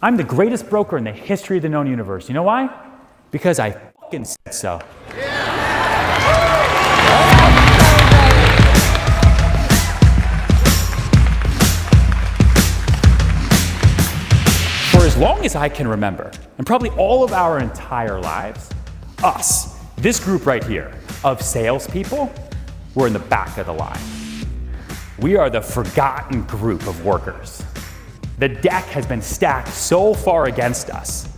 I'm the greatest broker in the history of the known universe. You know why? Because I fucking said so. For as long as I can remember, and probably all of our entire lives, us, this group right here of salespeople, we're in the back of the line. We are the forgotten group of workers. The deck has been stacked so far against us.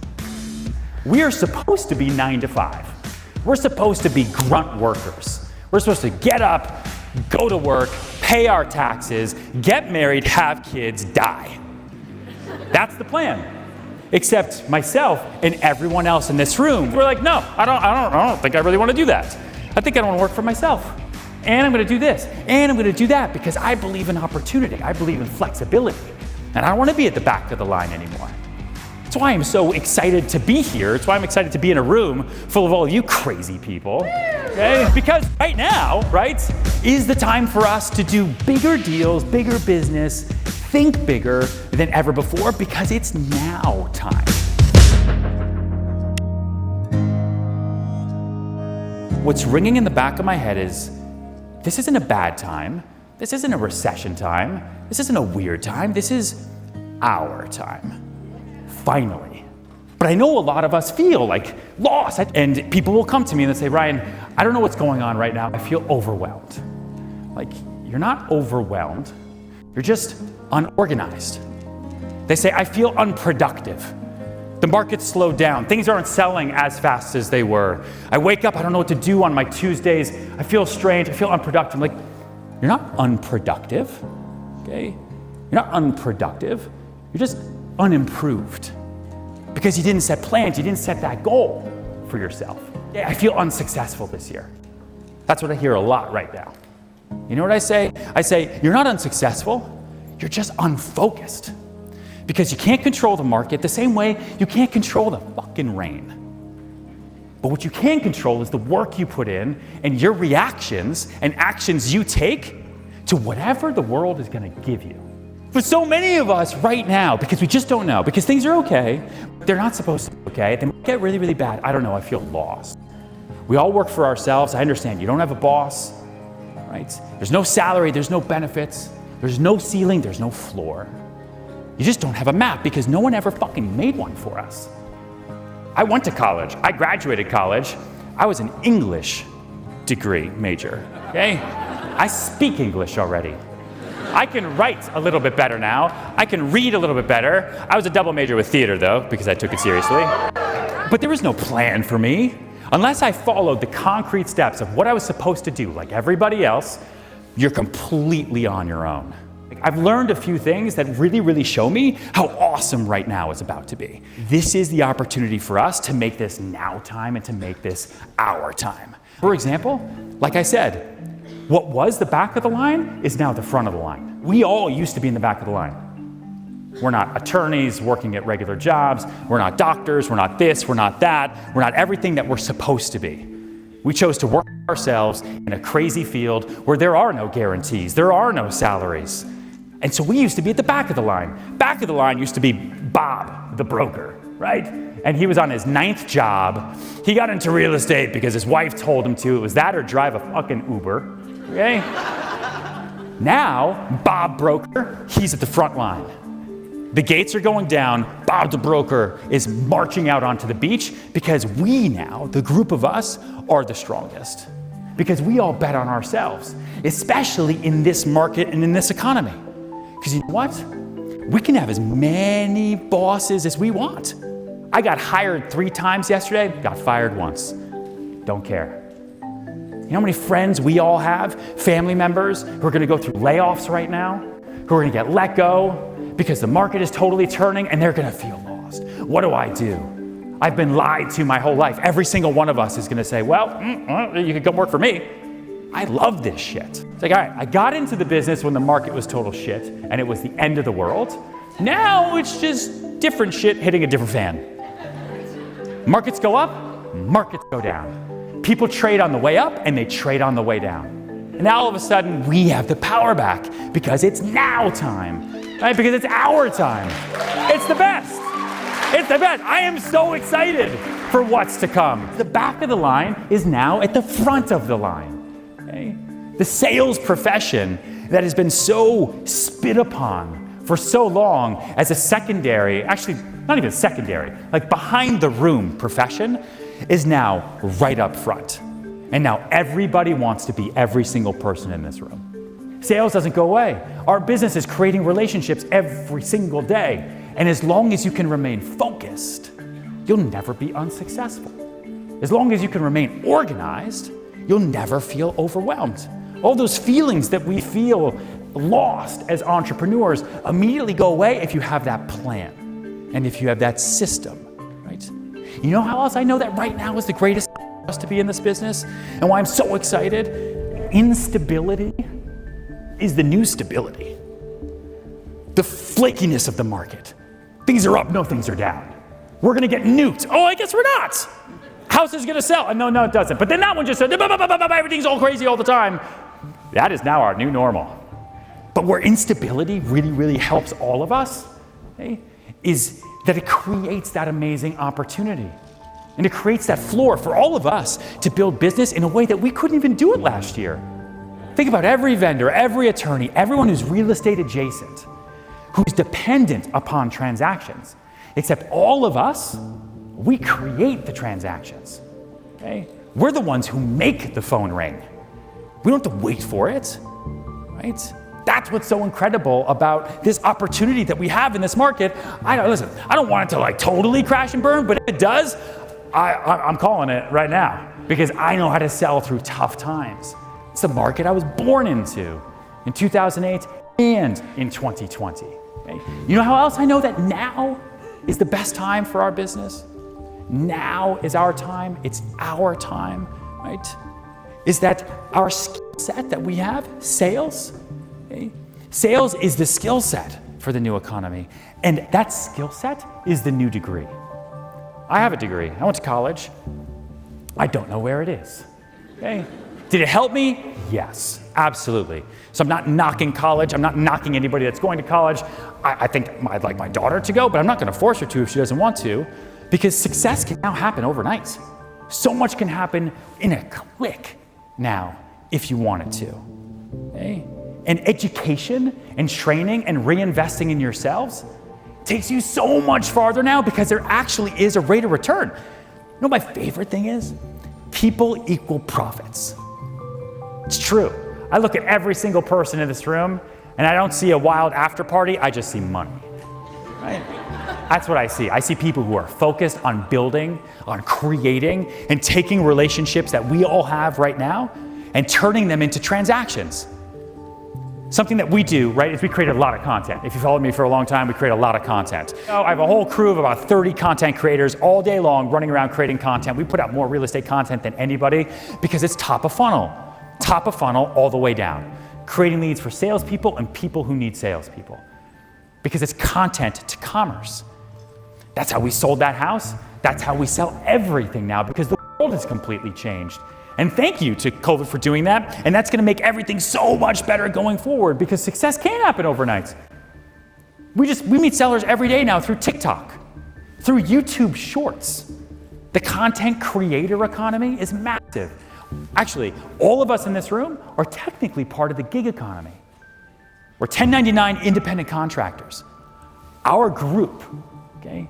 We are supposed to be 9 to 5. We're supposed to be grunt workers. We're supposed to get up, go to work, pay our taxes, get married, have kids, die. That's the plan. Except myself and everyone else in this room, we're like, no, I don't think I really want to do that. I think I don't want to work for myself. And I'm going to do this, and I'm going to do that because I believe in opportunity. I believe in flexibility. And I don't want to be at the back of the line anymore. That's why I'm so excited to be here. It's why I'm excited to be in a room full of all of you crazy people. Okay? Because right now, right, is the time for us to do bigger deals, bigger business, think bigger than ever before because it's now time. What's ringing in the back of my head is, this isn't a bad time. This isn't a recession time. This isn't a weird time. This is our time. Finally. But I know a lot of us feel like lost. And people will come to me and they'll say, Ryan, I don't know what's going on right now. I feel overwhelmed. Like, you're not overwhelmed. You're just unorganized. They say, I feel unproductive. The market's slowed down. Things aren't selling as fast as they were. I wake up, I don't know what to do on my Tuesdays. I feel strange, I feel unproductive. Like, you're not unproductive, okay? You're not unproductive. You're just unimproved. Because you didn't set plans, you didn't set that goal for yourself. Yeah, I feel unsuccessful this year. That's what I hear a lot right now. You know what I say? I say, you're not unsuccessful, you're just unfocused. Because you can't control the market the same way you can't control the fucking rain. But what you can control is the work you put in and your reactions and actions you take to whatever the world is gonna give you. For so many of us right now, because we just don't know, because things are okay, but they're not supposed to be okay, they might get really, really bad. I don't know, I feel lost. We all work for ourselves. I understand you don't have a boss, right? There's no salary, there's no benefits, there's no ceiling, there's no floor. You just don't have a map because no one ever fucking made one for us. I went to college. I graduated college. I was an English degree major, okay? I speak English already. I can write a little bit better now. I can read a little bit better. I was a double major with theater though, because I took it seriously. But there was no plan for me. Unless I followed the concrete steps of what I was supposed to do, like everybody else, you're completely on your own. I've learned a few things that really, really show me how awesome right now is about to be. This is the opportunity for us to make this now time and to make this our time. For example, like I said, what was the back of the line is now the front of the line. We all used to be in the back of the line. We're not attorneys working at regular jobs. We're not doctors. We're not this. We're not that. We're not everything that we're supposed to be. We chose to work ourselves in a crazy field where there are no guarantees. There are no salaries. And so we used to be at the back of the line. Back of the line used to be Bob, the broker, right? And he was on his 9th job. He got into real estate because his wife told him to. It was that or drive a fucking Uber, okay? Now, Bob Broker, he's at the front line. The gates are going down. Bob the broker is marching out onto the beach because we now, the group of us, are the strongest. Because we all bet on ourselves, especially in this market and in this economy. Because you know what? We can have as many bosses as we want. I got hired 3 times yesterday, got fired once. Don't care. You know how many friends we all have, family members, who are gonna go through layoffs right now, who are gonna get let go because the market is totally turning and they're gonna feel lost. What do I do? I've been lied to my whole life. Every single one of us is gonna say, well, you can come work for me. I love this shit. It's like, all right, I got into the business when the market was total shit and it was the end of the world. Now it's just different shit hitting a different fan. Markets go up, markets go down. People trade on the way up and they trade on the way down. And now all of a sudden we have the power back because it's now time, right? Because it's our time. It's the best. It's the best. I am so excited for what's to come. The back of the line is now at the front of the line. Okay? The sales profession that has been so spit upon for so long as a secondary, actually not even secondary, like behind the room profession, is now right up front. And now everybody wants to be every single person in this room. Sales doesn't go away. Our business is creating relationships every single day. And as long as you can remain focused, you'll never be unsuccessful. As long as you can remain organized, you'll never feel overwhelmed. All those feelings that we feel lost as entrepreneurs immediately go away if you have that plan and if you have that system, right? You know how else I know that right now is the greatest for us to be in this business and why I'm so excited? Instability is the new stability. The flakiness of the market. Things are up, no, things are down. We're gonna get nuked. Oh, I guess we're not. House is gonna sell. No, it doesn't. But then that one just said, everything's all crazy all the time. That is now our new normal. But where instability really, really helps all of us, okay, is that it creates that amazing opportunity. And it creates that floor for all of us to build business in a way that we couldn't even do it last year. Think about every vendor, every attorney, everyone who's real estate adjacent, who's dependent upon transactions. Except all of us, we create the transactions. Okay? We're the ones who make the phone ring. We don't have to wait for it, right? That's what's so incredible about this opportunity that we have in this market. I don't want it to like totally crash and burn, but if it does, I'm calling it right now because I know how to sell through tough times. It's the market I was born into in 2008 and in 2020. Okay? You know how else I know that now is the best time for our business? Now is our time. It's our time, right? Is that our skill set that we have, sales? Okay? Sales is the skill set for the new economy. And that skill set is the new degree. I have a degree. I went to college. I don't know where it is. Okay? Did it help me? Yes, absolutely. So I'm not knocking college. I'm not knocking anybody that's going to college. I think I'd like my daughter to go, but I'm not going to force her to if she doesn't want to, because success can now happen overnight. So much can happen in a click now if you want it to. Okay? And education and training and reinvesting in yourselves takes you so much farther now because there actually is a rate of return. You know what my favorite thing is? People equal profits. It's true. I look at every single person in this room and I don't see a wild after party, I just see money, right? That's what I see. I see people who are focused on building, on creating, and taking relationships that we all have right now and turning them into transactions. Something that we do, right, is we create a lot of content. If you followed me for a long time, we create a lot of content. I have a whole crew of about 30 content creators all day long running around creating content. We put out more real estate content than anybody because it's top of funnel all the way down. Creating leads for salespeople and people who need salespeople. Because it's content to commerce. That's how we sold that house. That's how we sell everything now because the world has completely changed. And thank you to COVID for doing that. And that's going to make everything so much better going forward because success can happen overnight. We meet sellers every day now through TikTok, through YouTube Shorts. The content creator economy is massive. Actually, all of us in this room are technically part of the gig economy. We're 1099 independent contractors. Our group, okay,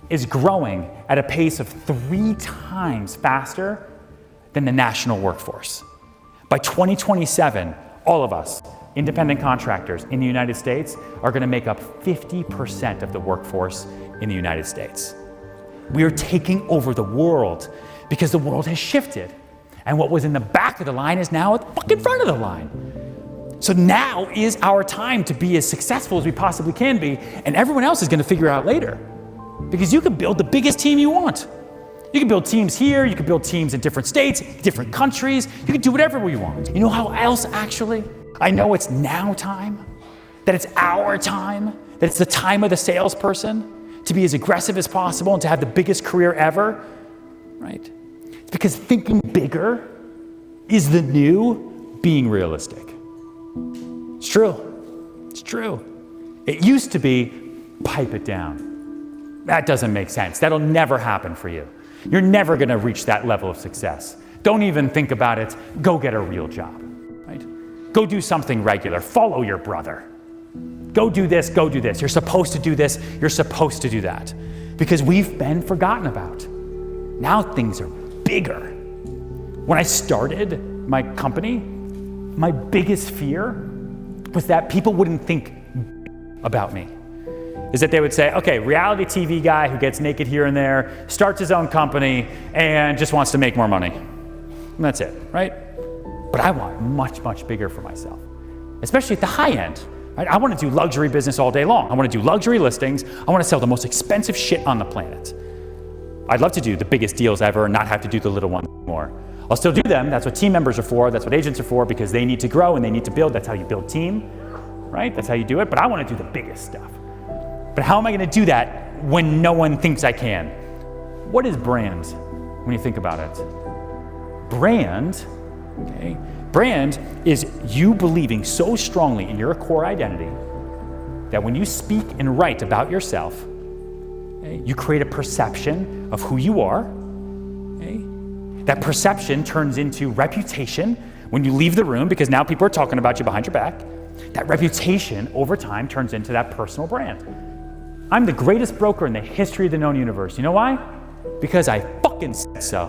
is growing at a pace of 3 times faster than the national workforce. By 2027, all of us, independent contractors in the United States, are going to make up 50% of the workforce in the United States. We are taking over the world because the world has shifted. And what was in the back of the line is now at the fucking front of the line. So now is our time to be as successful as we possibly can be, and everyone else is going to figure out later. Because you can build the biggest team you want. You can build teams here, you can build teams in different states, different countries, you can do whatever you want. You know how else actually? I know it's now time, that it's our time, that it's the time of the salesperson to be as aggressive as possible and to have the biggest career ever, right? It's because thinking bigger is the new being realistic. It's true. It's true. It used to be pipe it down. That doesn't make sense. That'll never happen for you. You're never going to reach that level of success. Don't even think about it. Go get a real job, right? Go do something regular. Follow your brother. Go do this, go do this. You're supposed to do this, you're supposed to do that. Because we've been forgotten about. Now things are bigger. When I started my company, my biggest fear was that people wouldn't think about me. Is that they would say, okay, reality TV guy who gets naked here and there, starts his own company, and just wants to make more money. And that's it, right? But I want much, much bigger for myself, especially at the high end. Right? I want to do luxury business all day long. I want to do luxury listings. I want to sell the most expensive shit on the planet. I'd love to do the biggest deals ever and not have to do the little ones anymore. I'll still do them. That's what team members are for. That's what agents are for, because they need to grow and they need to build. That's how you build team, right? That's how you do it. But I want to do the biggest stuff. But how am I going to do that when no one thinks I can? What is brand when you think about it? Brand, okay? Brand is you believing so strongly in your core identity that when you speak and write about yourself, okay, you create a perception of who you are. Okay? That perception turns into reputation when you leave the room, because now people are talking about you behind your back. That reputation over time turns into that personal brand. I'm the greatest broker in the history of the known universe. You know why? Because I fucking said so.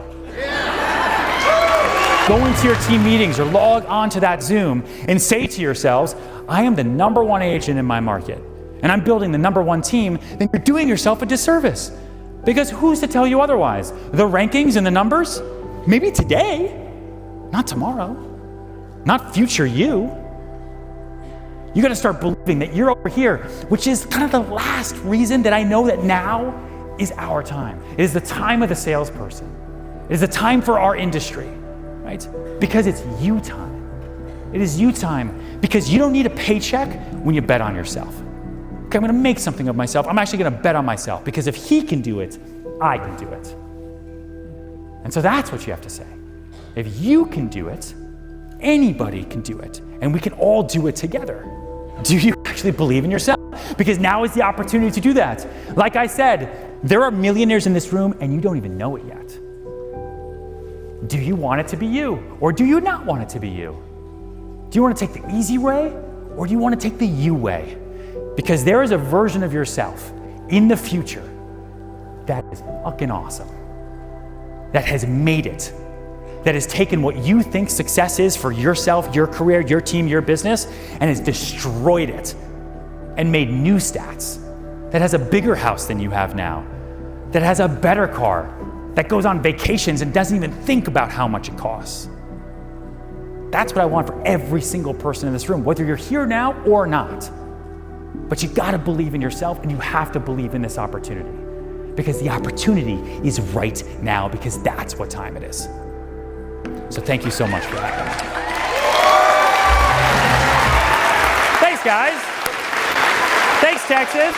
Go into your team meetings or log onto that Zoom and say to yourselves, I am the number one agent in my market and I'm building the number one team. Then you're doing yourself a disservice, because who's to tell you otherwise? The rankings and the numbers? Maybe today, not tomorrow, not future you. You gotta start believing that you're over here, which is kind of the last reason that I know that now is our time. It is the time of the salesperson. It is the time for our industry, right? Because it's you time. It is you time, because you don't need a paycheck when you bet on yourself. Okay, I'm gonna make something of myself. I'm actually gonna bet on myself, because if he can do it, I can do it. And so that's what you have to say. If you can do it, anybody can do it, and we can all do it together. Do you actually believe in yourself? Because now is the opportunity to do that. Like I said, there are millionaires in this room and you don't even know it yet. Do you want it to be you, or do you not want it to be you? Do you want to take the easy way, or do you want to take the you way? Because there is a version of yourself in the future that is fucking awesome, that has made it, that has taken what you think success is for yourself, your career, your team, your business, and has destroyed it and made new stats, that has a bigger house than you have now, that has a better car, that goes on vacations and doesn't even think about how much it costs. That's what I want for every single person in this room, whether you're here now or not. But you gotta believe in yourself, and you have to believe in this opportunity, because the opportunity is right now, because that's what time it is. So thank you so much for that. Thanks, guys. Thanks, Texas.